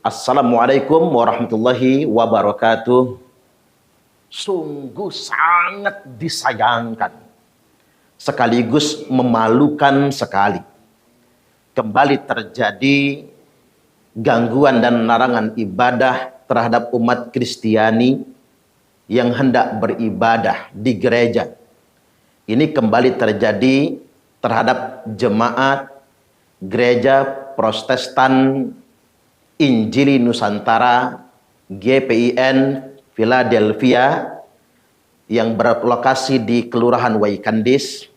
Assalamualaikum warahmatullahi wabarakatuh. Sungguh sangat disayangkan, sekaligus memalukan sekali. Kembali terjadi gangguan dan larangan ibadah terhadap umat Kristiani yang hendak beribadah di gereja. Ini kembali terjadi terhadap jemaat Gereja Protestan Injili Nusantara GPIN Philadelphia yang berlokasi di Kelurahan Waikandis,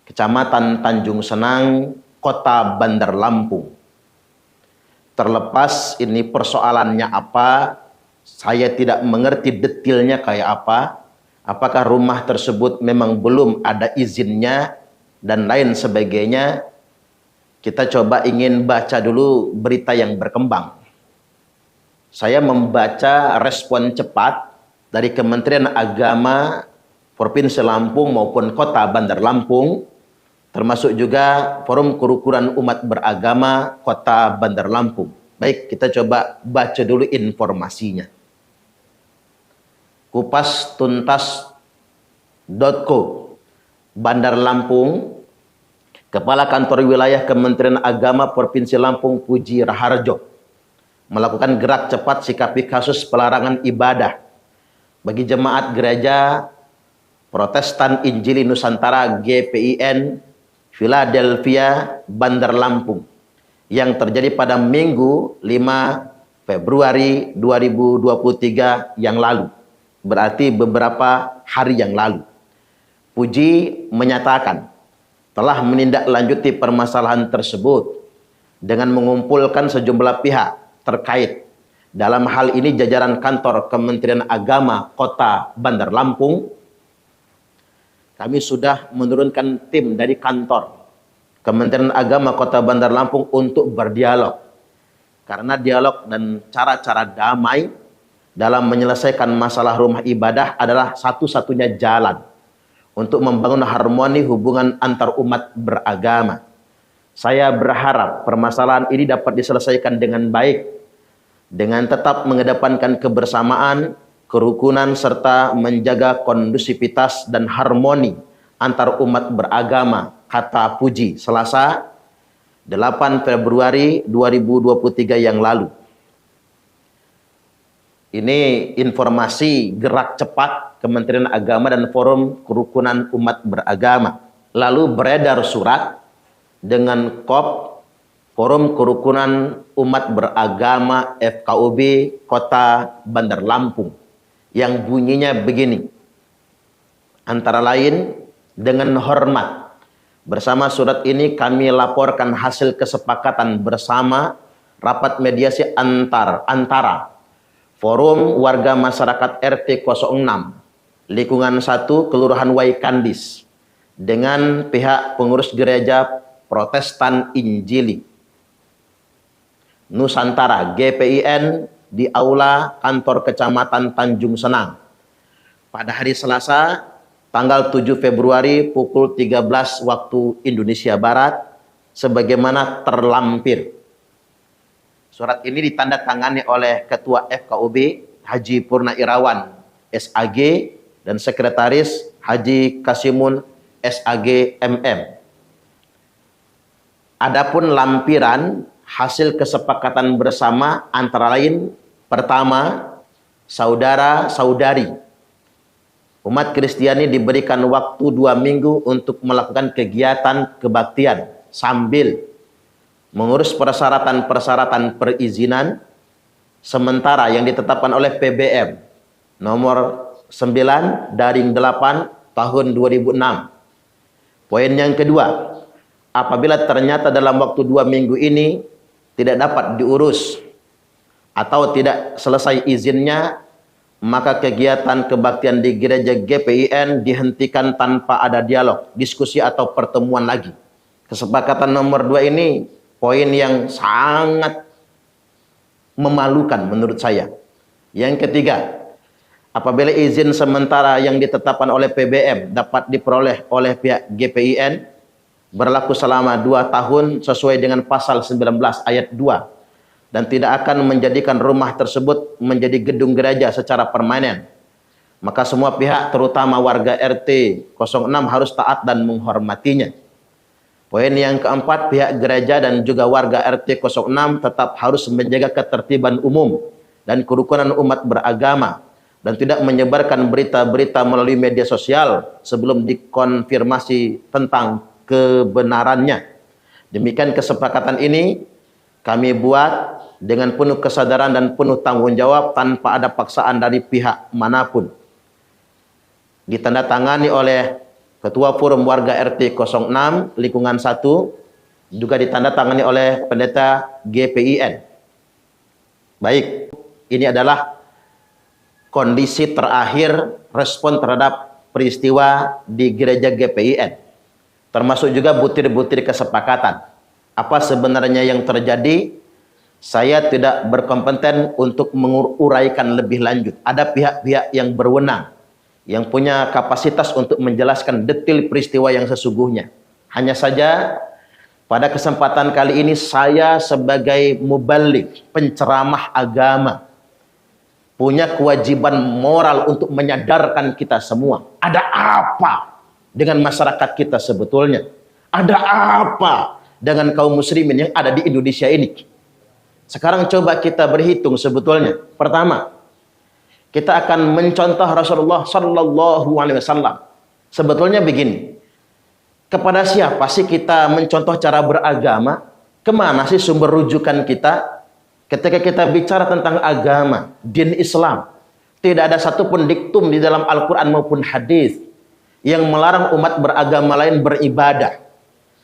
Kecamatan Tanjung Senang, Kota Bandar Lampung. Terlepas ini persoalannya apa, saya tidak mengerti detailnya kayak apa. Apakah rumah tersebut memang belum ada izinnya dan lain sebagainya. Kita coba ingin baca dulu berita yang berkembang. Saya membaca respon cepat dari Kementerian Agama Provinsi Lampung maupun Kota Bandar Lampung, termasuk juga Forum Kerukunan Umat Beragama Kota Bandar Lampung. Baik, kita coba baca dulu informasinya. Kupastuntas.co, Bandar Lampung, Kepala Kantor Wilayah Kementerian Agama Provinsi Lampung Puji Raharjo melakukan gerak cepat sikapi kasus pelarangan ibadah bagi jemaat Gereja Protestan Injili Nusantara GPIN Philadelphia Bandar Lampung yang terjadi pada Minggu 5 Februari 2023 yang lalu, berarti beberapa hari yang lalu. Puji menyatakan telah menindaklanjuti permasalahan tersebut dengan mengumpulkan sejumlah pihak terkait. Dalam hal ini jajaran kantor Kementerian Agama Kota Bandar Lampung. Kami sudah menurunkan tim dari kantor Kementerian Agama Kota Bandar Lampung untuk berdialog. Karena dialog dan cara-cara damai dalam menyelesaikan masalah rumah ibadah adalah satu-satunya jalan untuk membangun harmoni hubungan antar umat beragama. Saya berharap permasalahan ini dapat diselesaikan dengan baik, dengan tetap mengedepankan kebersamaan, kerukunan, serta menjaga kondusivitas dan harmoni antar umat beragama, kata Puji, Selasa 8 Februari 2023 yang lalu. Ini informasi gerak cepat Kementerian Agama dan Forum Kerukunan Umat Beragama. Lalu beredar surat dengan KOP Forum Kerukunan Umat Beragama FKUB Kota Bandar Lampung yang bunyinya begini. Antara lain, dengan hormat, bersama surat ini kami laporkan hasil kesepakatan bersama rapat mediasi antara Forum Warga Masyarakat RT 06 Lingkungan 1 Kelurahan Waikandis dengan pihak pengurus Gereja Protestan Injili Nusantara GPIN di Aula Kantor Kecamatan Tanjung Senang pada hari Selasa tanggal 7 Februari pukul 13 waktu Indonesia Barat sebagaimana terlampir. Surat ini ditandatangani oleh Ketua FKUB Haji Purna Irawan SAG dan Sekretaris Haji Kasimun SAG MM. Adapun lampiran hasil kesepakatan bersama antara lain, pertama, saudara-saudari umat Kristiani diberikan waktu 2 minggu untuk melakukan kegiatan kebaktian sambil mengurus persyaratan-persyaratan perizinan sementara yang ditetapkan oleh PBM nomor 9/8 tahun 2006. Poin yang kedua, apabila ternyata dalam waktu 2 minggu ini tidak dapat diurus atau tidak selesai izinnya, maka kegiatan kebaktian di gereja GPIN dihentikan tanpa ada dialog, diskusi atau pertemuan lagi. Kesepakatan nomor 2 ini poin yang sangat memalukan menurut saya. Yang ketiga, apabila izin sementara yang ditetapkan oleh PBM dapat diperoleh oleh pihak GPIN berlaku selama 2 tahun sesuai dengan pasal 19 ayat 2 dan tidak akan menjadikan rumah tersebut menjadi gedung gereja secara permanen. Maka semua pihak, terutama warga RT 06 harus taat dan menghormatinya. Poin yang keempat, pihak gereja dan juga warga RT 06 tetap harus menjaga ketertiban umum dan kerukunan umat beragama dan tidak menyebarkan berita-berita melalui media sosial sebelum dikonfirmasi tentang kebenarannya. Demikian kesepakatan ini kami buat dengan penuh kesadaran dan penuh tanggung jawab tanpa ada paksaan dari pihak manapun. Ditandatangani oleh Ketua Forum Warga RT 06 Lingkungan 1, juga ditandatangani oleh Pendeta GPIN. Baik, ini adalah kondisi terakhir respon terhadap peristiwa di gereja GPIN. Termasuk juga butir-butir kesepakatan. Apa sebenarnya yang terjadi? Saya tidak berkompeten untuk menguraikan lebih lanjut. Ada pihak-pihak yang berwenang, yang punya kapasitas untuk menjelaskan detail peristiwa yang sesungguhnya. Hanya saja pada kesempatan kali ini saya sebagai mubalik, penceramah agama, punya kewajiban moral untuk menyadarkan kita semua. Ada apa dengan masyarakat kita sebetulnya? Ada apa dengan kaum muslimin yang ada di Indonesia ini? Sekarang coba kita berhitung sebetulnya. Pertama, kita akan mencontoh Rasulullah Sallallahu Alaihi Wasallam. Sebetulnya begini, kepada siapa sih kita mencontoh cara beragama? Kemana sih sumber rujukan kita? Ketika kita bicara tentang agama, din Islam, tidak ada satupun diktum di dalam Al-Quran maupun hadis yang melarang umat beragama lain beribadah.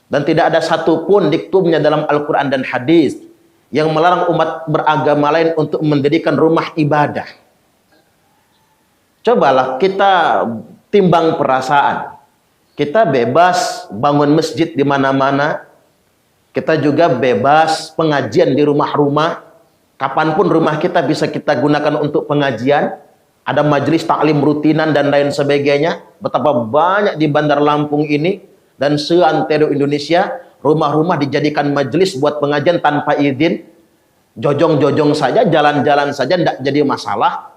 Dan tidak ada satupun diktumnya dalam Al-Quran dan hadis yang melarang umat beragama lain untuk mendirikan rumah ibadah. Cobalah kita timbang perasaan. Kita bebas bangun masjid di mana-mana. Kita juga bebas pengajian di rumah-rumah. Kapanpun rumah kita bisa kita gunakan untuk pengajian. Ada majelis taklim rutinan dan lain sebagainya. Betapa banyak di Bandar Lampung ini dan seantero Indonesia, rumah-rumah dijadikan majelis buat pengajian tanpa izin. Jojong-jojong saja, jalan-jalan saja, tidak jadi masalah.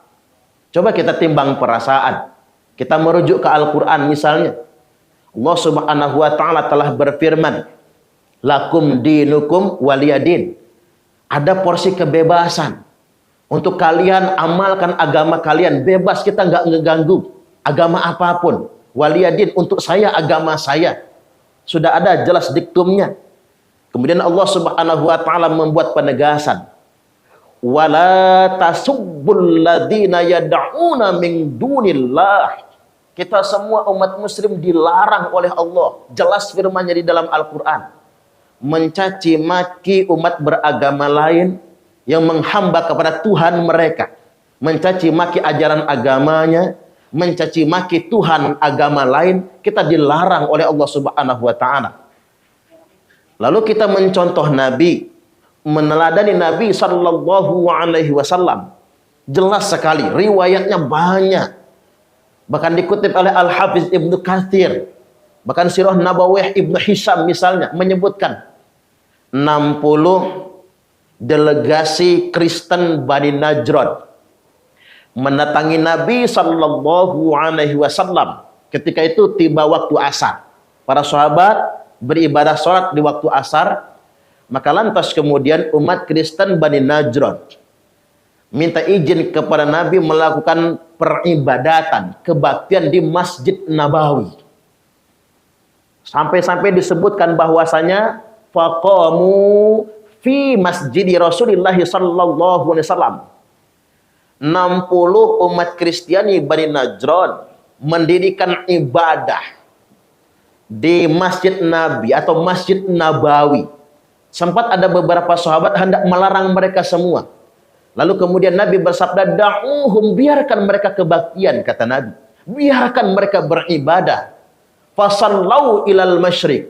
Coba kita timbang perasaan. Kita merujuk ke Al-Quran misalnya. Allah Subhanahu wa ta'ala telah berfirman, lakum dinukum waliyadin. Ada porsi kebebasan untuk kalian amalkan agama kalian. Bebas, kita nggak ngeganggu agama apapun. Waliyadin, untuk saya agama saya. Sudah ada jelas diktumnya. Kemudian Allah Subhanahu wa ta'ala membuat penegasan. Wala tasubbul ladzina yad'una min dunillah. Kita semua umat muslim dilarang oleh Allah. Jelas firman-Nya di dalam Al-Qur'an. Mencaci maki umat beragama lain yang menghamba kepada Tuhan mereka. Mencaci maki ajaran agamanya, mencaci maki Tuhan agama lain, kita dilarang oleh Allah Subhanahu wa ta'ala. Lalu kita mencontoh Nabi, meneladani Nabi Sallallahu Alaihi Wasallam. Jelas sekali, riwayatnya banyak. Bahkan dikutip oleh Al-Hafiz Ibnu Katsir. Bahkan Sirah Nabawiyah Ibnu Hisham misalnya menyebutkan 60 delegasi Kristen Bani Najran mendatangi Nabi Sallallahu Alaihi Wasallam. Ketika itu tiba waktu asar. Para sahabat beribadah sholat di waktu asar. Maka lantas kemudian umat Kristen Bani Najran minta izin kepada Nabi melakukan peribadatan, kebaktian di Masjid Nabawi. Sampai-sampai disebutkan bahwasanya faqamu fi masjidi Rasulillah sallallahu alaihi wasallam. 60 umat Kristiani Bani Najran mendirikan ibadah di Masjid Nabi atau Masjid Nabawi. Sempat ada beberapa sahabat hendak melarang mereka semua. Lalu kemudian Nabi bersabda, da'uhum, biarkan mereka kebaktian, kata Nabi. Biarkan mereka beribadah. Fasallau ilal masyriq.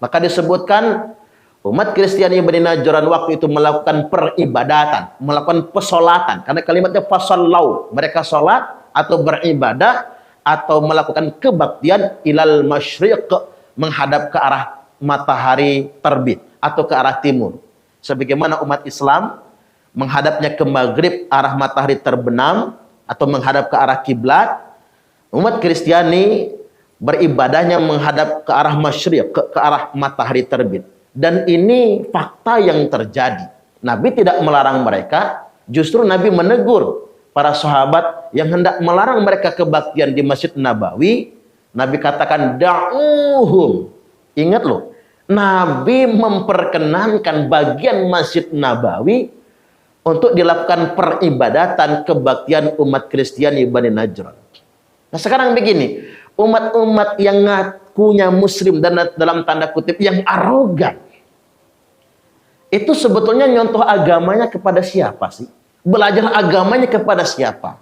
Maka disebutkan umat Kristiani Bani Najran waktu itu melakukan peribadatan, melakukan pesolatan. Karena kalimatnya fasallau, mereka sholat atau beribadah atau melakukan kebaktian ilal masyriq, menghadap ke arah matahari terbit atau ke arah timur. Sebagaimana umat Islam menghadapnya ke maghrib arah matahari terbenam atau menghadap ke arah kiblat, umat Kristiani beribadahnya menghadap ke arah masyriq, ke arah matahari terbit. Dan ini fakta yang terjadi. Nabi tidak melarang mereka, justru Nabi menegur para sahabat yang hendak melarang mereka kebaktian di Masjid Nabawi. Nabi katakan, da'uhum. Ingat loh, Nabi memperkenankan bagian Masjid Nabawi untuk dilakukan peribadatan kebaktian umat Kristiani Bani Najran. Nah sekarang begini, umat-umat yang ngakunya muslim dan dalam tanda kutip yang arogan, itu sebetulnya nyontoh agamanya kepada siapa sih? Belajar agamanya kepada siapa?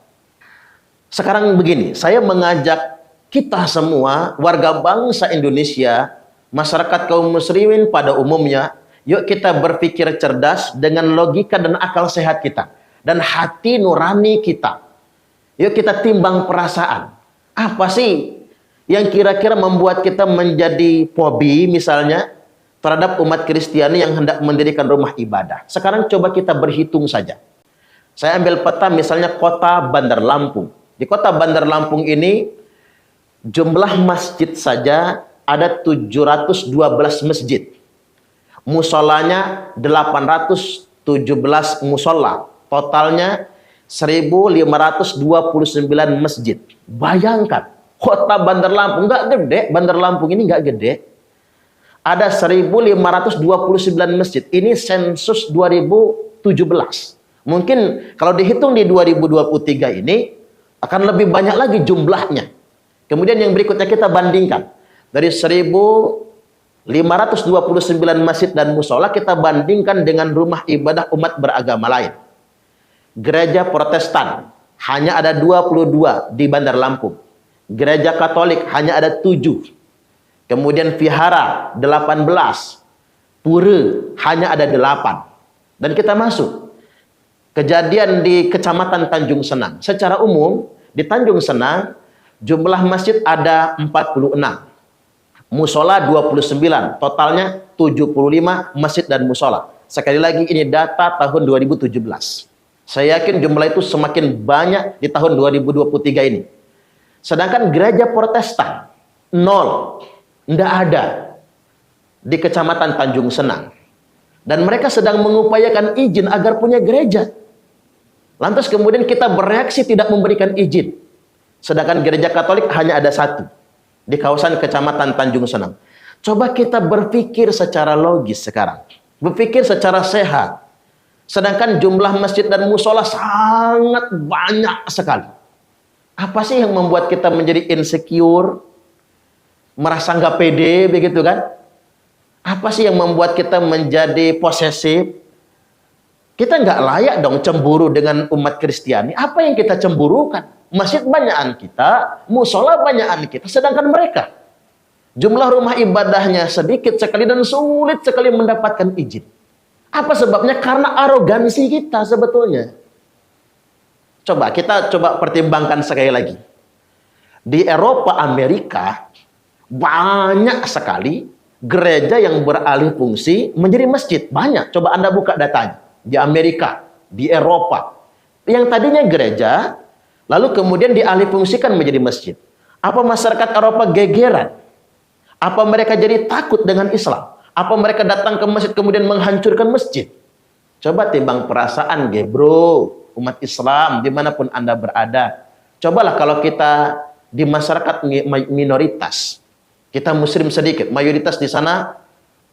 Sekarang begini, saya mengajak kita semua, warga bangsa Indonesia, masyarakat kaum muslimin pada umumnya, yuk kita berpikir cerdas dengan logika dan akal sehat kita. Dan hati nurani kita. Yuk kita timbang perasaan. Apa sih yang kira-kira membuat kita menjadi fobi misalnya terhadap umat Kristiani yang hendak mendirikan rumah ibadah? Sekarang coba kita berhitung saja. Saya ambil peta misalnya kota Bandar Lampung. Di kota Bandar Lampung ini jumlah masjid saja ada 712 masjid. Musolanya 817 musola. Totalnya 1529 masjid. Bayangkan, kota Bandar Lampung nggak gede, Bandar Lampung ini nggak gede. Ada 1529 masjid. Ini sensus 2017. Mungkin kalau dihitung di 2023 ini akan lebih banyak lagi jumlahnya. Kemudian yang berikutnya kita bandingkan. Dari 1529 masjid dan musola kita bandingkan dengan rumah ibadah umat beragama lain. Gereja Protestan hanya ada 22 di Bandar Lampung. Gereja Katolik hanya ada 7. Kemudian vihara 18. Pura hanya ada 8. Dan kita masuk. Kejadian di Kecamatan Tanjung Senang. Secara umum di Tanjung Senang jumlah masjid ada 46. Musola 29. Totalnya 75 masjid dan musola. Sekali lagi ini data tahun 2017. Saya yakin jumlah itu semakin banyak di tahun 2023 ini. Sedangkan gereja Protestan 0, tidak ada di Kecamatan Tanjung Senang. Dan mereka sedang mengupayakan izin agar punya gereja. Lantas kemudian kita bereaksi tidak memberikan izin. Sedangkan gereja Katolik hanya ada 1 di kawasan Kecamatan Tanjung Senang. Coba kita berpikir secara logis sekarang. Berpikir secara sehat. Sedangkan jumlah masjid dan musola sangat banyak sekali. Apa sih yang membuat kita menjadi insecure? Merasa nggak pede begitu kan? Apa sih yang membuat kita menjadi posesif? Kita nggak layak dong cemburu dengan umat Kristiani. Apa yang kita cemburukan? Masjid banyakan kita, musola banyakan kita. Sedangkan mereka, jumlah rumah ibadahnya sedikit sekali dan sulit sekali mendapatkan izin. Apa sebabnya? Karena arogansi kita sebetulnya. Coba kita pertimbangkan sekali lagi. Di Eropa, Amerika, banyak sekali gereja yang beralih fungsi menjadi masjid. Banyak. Coba Anda buka datanya. Di Amerika, di Eropa. Yang tadinya gereja, lalu kemudian dialih fungsikan menjadi masjid. Apa masyarakat Eropa gegeran? Apa mereka jadi takut dengan Islam? Apa mereka datang ke masjid kemudian menghancurkan masjid? Coba timbang perasaan, bro, umat Islam dimanapun Anda berada. Cobalah kalau kita di masyarakat minoritas, kita muslim sedikit, mayoritas di sana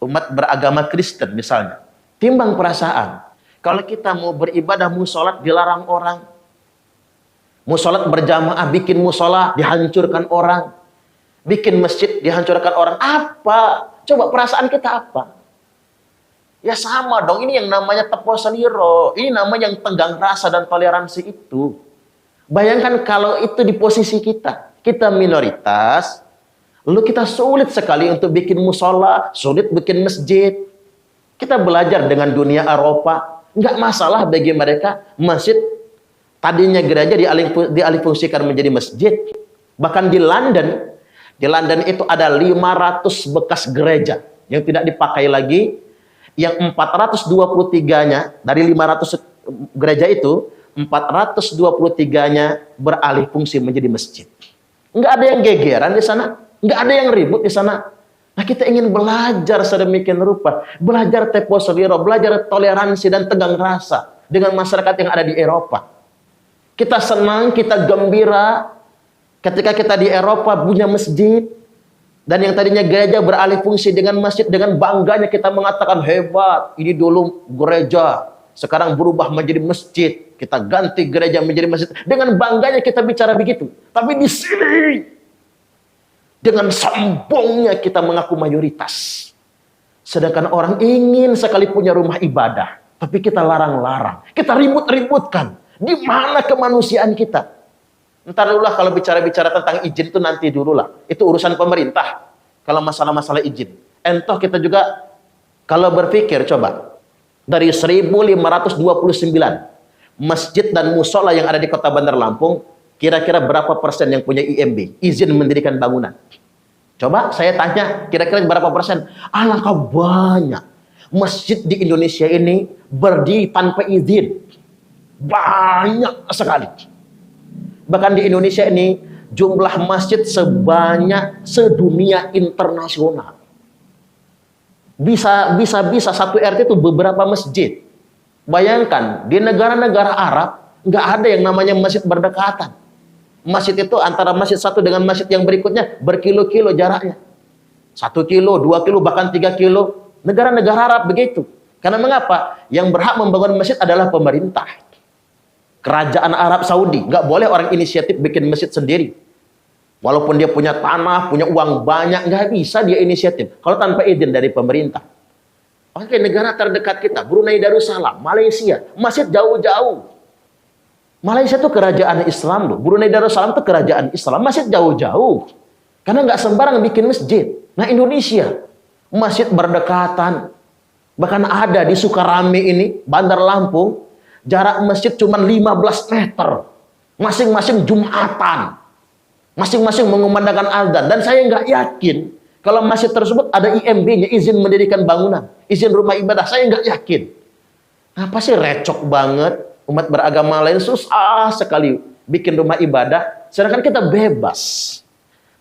umat beragama Kristen misalnya. Timbang perasaan. Kalau kita mau beribadah musolat dilarang orang. Musolat berjamaah, bikin musola dihancurkan orang. Bikin masjid dihancurkan orang. Apa? Coba perasaan kita apa? Ya sama dong, ini yang namanya tepo seliro. Ini namanya yang tenggang rasa dan toleransi itu. Bayangkan kalau itu di posisi kita. Kita minoritas, lalu kita sulit sekali untuk bikin musola, sulit bikin masjid. Kita belajar dengan dunia Eropa. Nggak masalah bagi mereka. Masjid, tadinya gereja dialih fungsikan menjadi masjid. Bahkan di London itu ada 500 bekas gereja yang tidak dipakai lagi. yang 423-nya dari 500 gereja itu, 423-nya beralih fungsi menjadi masjid. Nggak ada yang gegeran di sana, nggak ada yang ribut di sana. Nah, kita ingin belajar sedemikian rupa, belajar tempo seliro, belajar toleransi dan tegang rasa dengan masyarakat yang ada di Eropa. Kita senang, kita gembira ketika kita di Eropa punya masjid. Dan yang tadinya gereja beralih fungsi dengan masjid, dengan bangganya kita mengatakan hebat, ini dulu gereja, sekarang berubah menjadi masjid. Kita ganti gereja menjadi masjid. Dengan bangganya kita bicara begitu. Tapi di sini, dengan sombongnya kita mengaku mayoritas. Sedangkan orang ingin sekali punya rumah ibadah, tapi kita larang-larang. Kita ribut-ributkan. Di mana kemanusiaan kita? Ntar dulu lah kalau bicara-bicara tentang izin itu nanti dulu lah. Itu urusan pemerintah. Kalau masalah-masalah izin. Entoh kita juga kalau berpikir coba. Dari 1529 masjid dan musola yang ada di kota Bandar Lampung. Kira-kira berapa persen yang punya IMB? Izin mendirikan bangunan. Coba saya tanya kira-kira berapa persen? Alangkah banyak. Masjid di Indonesia ini berdiri tanpa izin. Banyak sekali. Bahkan di Indonesia ini jumlah masjid sebanyak sedunia internasional. Bisa satu RT itu beberapa masjid. Bayangkan di negara-negara Arab nggak ada yang namanya masjid berdekatan. Masjid itu antara masjid satu dengan masjid yang berikutnya berkilo-kilo jaraknya. 1 kilo, 2 kilo, bahkan 3 kilo. Negara-negara Arab begitu. Karena mengapa? Yang berhak membangun masjid adalah pemerintah. Kerajaan Arab Saudi, nggak boleh orang inisiatif bikin masjid sendiri. Walaupun dia punya tanah, punya uang banyak, nggak bisa dia inisiatif. Kalau tanpa izin dari pemerintah. Oke, negara terdekat kita, Brunei Darussalam, Malaysia, masjid jauh-jauh. Malaysia itu kerajaan Islam loh. Brunei Darussalam itu kerajaan Islam, masjid jauh-jauh. Karena nggak sembarang bikin masjid. Nah Indonesia, masjid berdekatan. Bahkan ada di Sukarame ini, Bandar Lampung, jarak masjid cuma 15 meter. Masing-masing Jumatan. Masing-masing mengumandangkan azan. Dan saya nggak yakin kalau masjid tersebut ada IMB-nya, izin mendirikan bangunan, izin rumah ibadah. Saya nggak yakin. Apa sih recok banget. Umat beragama lain susah sekali bikin rumah ibadah. Sedangkan kita bebas.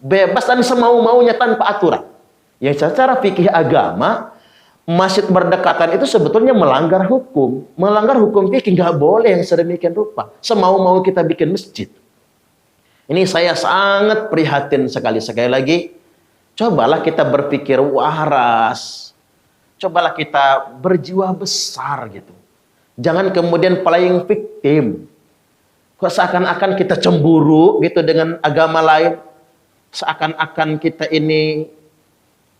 Bebas dan semau-maunya tanpa aturan. Yang secara fikih agama, masjid berdekatan itu sebetulnya melanggar hukum. Melanggar hukum fikih nggak boleh yang sedemikian rupa. Semau-mau kita bikin masjid. Ini saya sangat prihatin sekali. Sekali lagi, cobalah kita berpikir waras. Cobalah kita berjiwa besar gitu. Jangan kemudian playing victim. Kok seakan-akan kita cemburu gitu dengan agama lain. Seakan-akan kita ini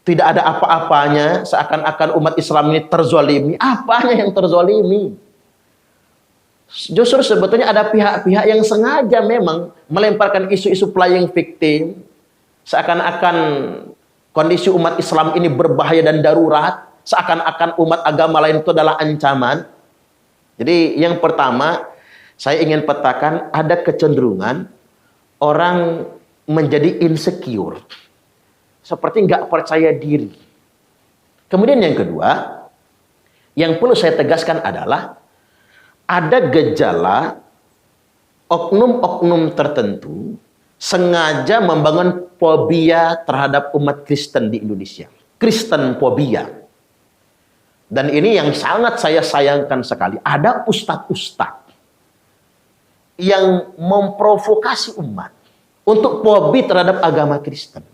tidak ada apa-apanya, seakan-akan umat Islam ini terzolimi. Apanya yang terzolimi? Justru sebetulnya ada pihak-pihak yang sengaja memang melemparkan isu-isu playing victim. Seakan-akan kondisi umat Islam ini berbahaya dan darurat. Seakan-akan umat agama lain itu adalah ancaman. Jadi yang pertama, saya ingin petakan ada kecenderungan orang menjadi insecure. Seperti nggak percaya diri. Kemudian yang kedua, yang perlu saya tegaskan adalah ada gejala oknum-oknum tertentu sengaja membangun fobia terhadap umat Kristen di Indonesia. Kristen fobia. Dan ini yang sangat saya sayangkan sekali. Ada ustadz-ustadz yang memprovokasi umat untuk fobi terhadap agama Kristen.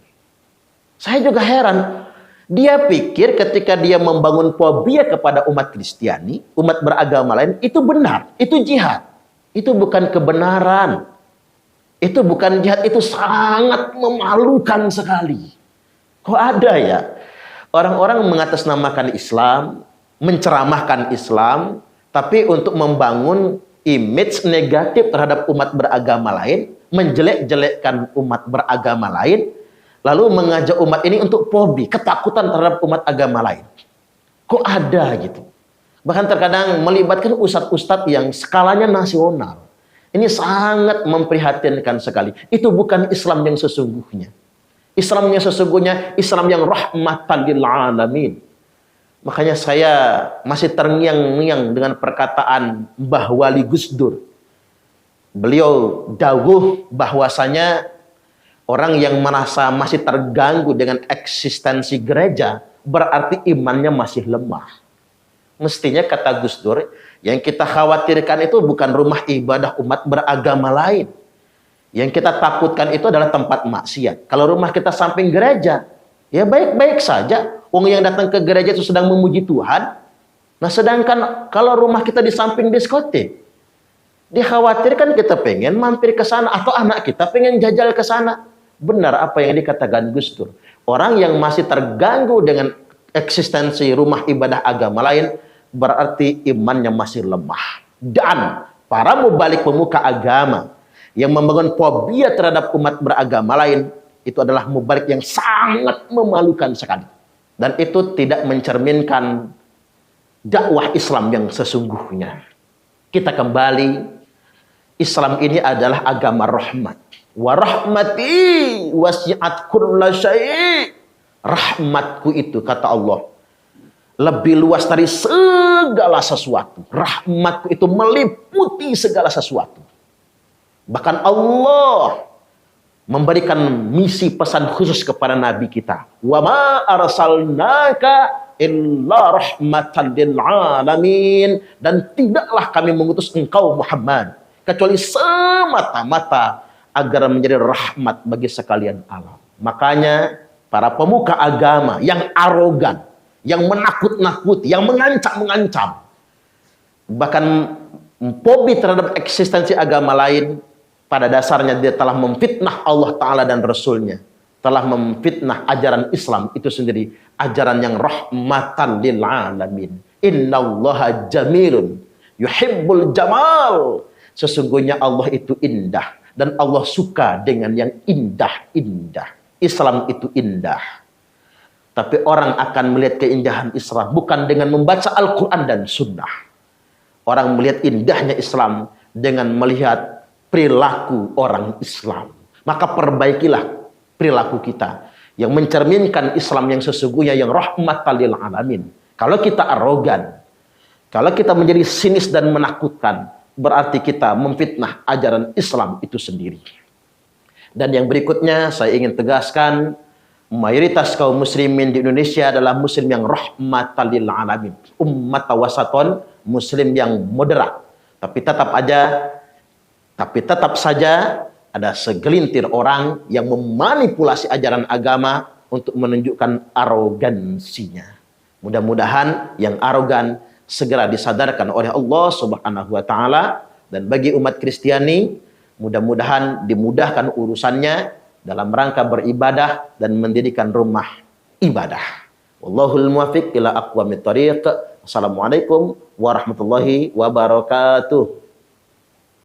Saya juga heran. Dia pikir ketika dia membangun fobia kepada umat Kristiani, umat beragama lain, itu benar. Itu jihad. Itu bukan kebenaran. Itu bukan jihad. Itu sangat memalukan sekali. Kok ada ya? Orang-orang mengatasnamakan Islam, menceramahkan Islam, tapi untuk membangun image negatif terhadap umat beragama lain, menjelek-jelekkan umat beragama lain, lalu mengajak umat ini untuk fobi, ketakutan terhadap umat agama lain. Kok ada gitu? Bahkan terkadang melibatkan ustadz-ustadz yang skalanya nasional. Ini sangat memprihatinkan sekali. Itu bukan Islam yang sesungguhnya. Islamnya sesungguhnya Islam yang rahmatan lil alamin. Makanya saya masih terngiang-ngiang dengan perkataan Mbah Wali Gusdur. Beliau dawuh bahwasanya orang yang merasa masih terganggu dengan eksistensi gereja berarti imannya masih lemah. Mestinya kata Gus Dur, yang kita khawatirkan itu bukan rumah ibadah umat beragama lain. Yang kita takutkan itu adalah tempat maksiat. Kalau rumah kita samping gereja, ya baik-baik saja. Wong yang datang ke gereja itu sedang memuji Tuhan. Nah sedangkan kalau rumah kita di samping diskotik, dikhawatirkan kita pengen mampir ke sana atau anak kita pengen jajal ke sana. Benar apa yang dikatakan Gus Dur. Orang yang masih terganggu dengan eksistensi rumah ibadah agama lain berarti imannya masih lemah. Dan para mubalik pemuka agama yang membangun fobia terhadap umat beragama lain itu adalah mubalik yang sangat memalukan sekali. Dan itu tidak mencerminkan dakwah Islam yang sesungguhnya. Kita kembali, Islam ini adalah agama rahmat. Wa rahmati wasi'at kulla syai'. Rahmatku itu, kata Allah, lebih luas dari segala sesuatu. Rahmatku itu meliputi segala sesuatu. Bahkan Allah memberikan misi pesan khusus kepada Nabi kita. Wa ma arsalnaka illa rahmatan lil alamin. Dan tidaklah kami mengutus engkau Muhammad kecuali semata-mata agar menjadi rahmat bagi sekalian alam. Makanya para pemuka agama yang arogan, yang menakut-nakuti, yang mengancam-mengancam, bahkan fobi terhadap eksistensi agama lain, pada dasarnya dia telah memfitnah Allah Ta'ala dan Rasulnya, telah memfitnah ajaran Islam itu sendiri, ajaran yang rahmatan lil alamin. Innallaha jamilun yuhibbul jamal. Sesungguhnya Allah itu indah dan Allah suka dengan yang indah-indah. Islam itu indah. Tapi orang akan melihat keindahan Islam bukan dengan membaca Al-Quran dan Sunnah. Orang melihat indahnya Islam dengan melihat perilaku orang Islam. Maka perbaikilah perilaku kita yang mencerminkan Islam yang sesungguhnya, yang rahmatan lil alamin. Kalau kita arogan, kalau kita menjadi sinis dan menakutkan, berarti kita memfitnah ajaran Islam itu sendiri. Dan yang berikutnya saya ingin tegaskan, mayoritas kaum muslimin di Indonesia adalah muslim yang rahmatan lil alamin. Ummat wasaton, muslim yang moderat. Tapi tetap saja ada segelintir orang yang memanipulasi ajaran agama untuk menunjukkan arogansinya. Mudah-mudahan yang arogan segera disadarkan oleh Allah Subhanahu wa taala, dan bagi umat Kristiani mudah-mudahan dimudahkan urusannya dalam rangka beribadah dan mendirikan rumah ibadah. Wallahul muwaffiq ila aqwamit thariq. Assalamualaikum warahmatullahi wabarakatuh.